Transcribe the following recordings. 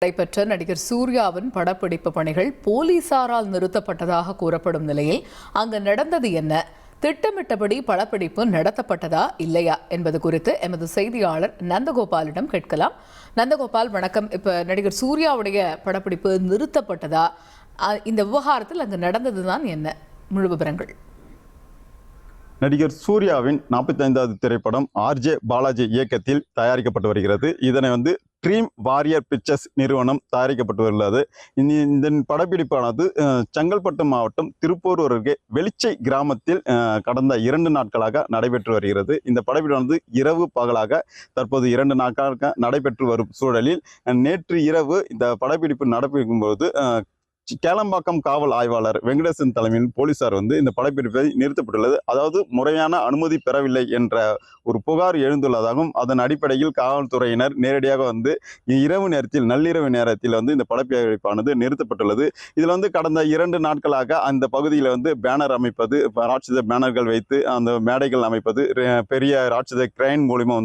நடைபெற்ற நடிகர் சூர்யாவின் படப்பிடிப்பு பணிகள் போலீசாரால் நிறுத்தப்பட்டதாக கூறப்படும் நிலையில் அங்கு நடந்தது என்ன, திட்டமிட்டபடி படப்பிடிப்பு நடத்தப்பட்டதா இல்லையா என்பது குறித்து எமது செய்தியாளர் நந்தகோபாலிடம் கேட்கலாம். நந்தகோபால், வணக்கம். இப்ப நடிகர் சூர்யாவுடைய படப்பிடிப்பு நிறுத்தப்பட்டதா, இந்த விவகாரத்தில் அங்கு நடந்ததுதான் என்ன, முழு விவரங்கள்? நடிகர் சூர்யாவின் 45வது திரைப்படம் ஆர்ஜே பாலாஜி இயக்கத்தில் தயாரிக்கப்பட்டு வருகிறது. இதனை ட்ரீம் வாரியர் பிக்சர்ஸ் நிறுவனம் தயாரிக்கப்பட்டு வருகிறது. இந்த படப்பிடிப்பானது செங்கல்பட்டு மாவட்டம் திருப்பூர் அருகே வெளிச்சை கிராமத்தில் கடந்த 2 நாட்களாக நடைபெற்று வருகிறது. இந்த படப்பிடிப்பானது இரவு பகலாக தற்போது 2 நாட்களாக நடைபெற்று வரும் சூழலில் நேற்று இரவு இந்த படப்பிடிப்பு நடைபெறும் போது கேளம்பாக்கம் காவல் ஆய்வாளர் வெங்கடேசன் தலைமையில் போலீசார் இந்த படப்பிடிப்பை நிறுத்தப்பட்டுள்ளது. அதாவது முறையான அனுமதி பெறவில்லை என்ற ஒரு புகார் எழுந்துள்ளதாகவும் அதன் அடிப்படையில் காவல்துறையினர் நேரடியாக இரவு நேரத்தில் நள்ளிரவு நேரத்தில் இந்த படப்பிடிப்பானது நிறுத்தப்பட்டுள்ளது. இதில் கடந்த 2 நாட்களாக அந்த பகுதியில் பேனர் அமைப்பது, ராட்சத பேனர்கள் வைத்து அந்த மேடைகள் அமைப்பது, பெரிய ராட்சத கிரைன் மூலிமா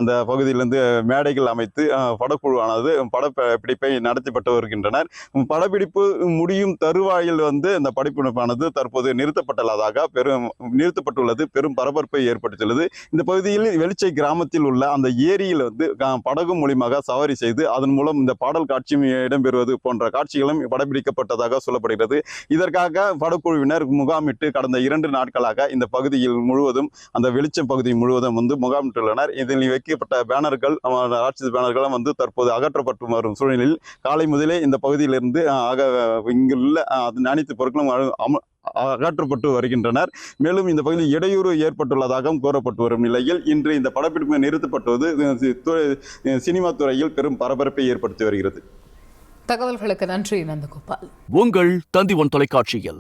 அந்த பகுதியிலிருந்து மேடைகள் அமைத்து படக்குழுவானது படப்பிடிப்பை நடத்தப்பட்டு வருகின்றனர். படப்பிடிப்பு முடியும் தருவாயில் இந்த படப்பிடிப்பானது தற்போது நிறுத்தப்பட்டுள்ளது பெரும் பரபரப்பை ஏற்படுத்தியுள்ளது. இந்த பகுதியில் வெளிச்சை கிராமத்தில் உள்ள அந்த ஏரியில் படகு மூலியமாக சவாரி செய்து அதன் மூலம் இந்த பாடல் காட்சியும் இடம்பெறுவது போன்ற காட்சிகளும் படப்பிடிக்கப்பட்டதாக சொல்லப்படுகிறது. இதற்காக படக்குழுவினர் முகாமிட்டு கடந்த 2 நாட்களாக இந்த பகுதியில் முழுவதும், அந்த வெளிச்சம் பகுதி முழுவதும் முகாமிட்டுள்ளனர். இதில் வைக்கப்பட்ட பேனர்கள், ராட்சத பேனர்களும் தற்போது அகற்றப்பட்டு வரும் சூழ்நிலையில் காலை முதலே இந்த பகுதியிலிருந்து இங்குள்ள அனைத்து பொருட்களும் அகற்றப்பட்டு வருகின்றனர். மேலும் இந்த பகுதியில் இடையூறு ஏற்பட்டுள்ளதாகவும் கூறப்பட்டு வரும் நிலையில் இன்று இந்த படப்பிடிப்பு நிறுத்தப்பட்டுவது சினிமா துறையில் பெரும் பரபரப்பை ஏற்படுத்தி வருகிறது. தகவல்களுக்கு நன்றி நந்தகோபால். உங்கள் தந்தி ஒன் தொலைக்காட்சியில்